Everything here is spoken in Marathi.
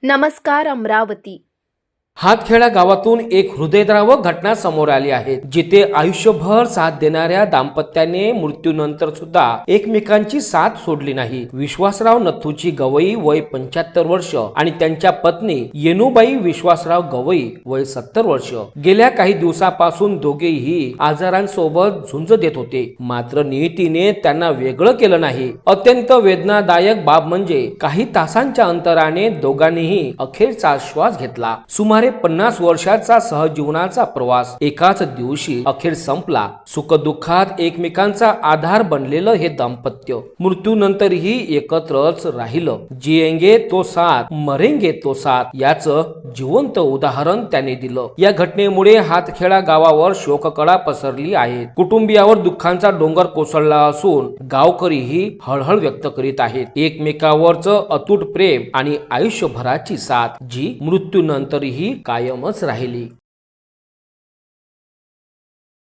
नमस्कार अमरावती। हातखेडा गावातून एक हृदयद्रावक घटना समोर आली आहे, जिथे आयुष्यभर साथ देणाऱ्या दाम्पत्याने मृत्यूनंतर सुद्धा एकमेकांची साथ सोडली नाही। विश्वासराव नथूची गवई वय 75 वर्ष आणि त्यांच्या पत्नी येनुबाई विश्वासराव गवई वय 70 वर्ष गेल्या काही दिवसापासून दोघेही आजारांसोबत झुंज देत होते। मात्र नियतीने त्यांना वेगळं केलं नाही। अत्यंत वेदनादायक बाब म्हणजे काही तासांच्या अंतराने दोघांनीही अखेरचा श्वास घेतला। सुमारे 50 वर्षाचा सहजीवनाचा प्रवास एकाच दिवशी अखेर संपला। सुखदुःखात एकमेकांचा आधार बनलेलं हे दाम्पत्य मृत्यूनंतरही एकत्रच राहिलं। जिएंगे तो साथ, मरेंगे तो साथ याचं जिवंत उदाहरण त्याने दिलं। या घटनेमुळे हातखेडा गावावर शोककळा पसरली आहे। कुटुंबियावर दुःखांचा डोंगर कोसळला असून गावकरीही हळहळ व्यक्त करीत आहेत। एकमेकावरचं अतूट प्रेम आणि आयुष्यभराची साथ जी मृत्यूनंतरही कायमच राहिली।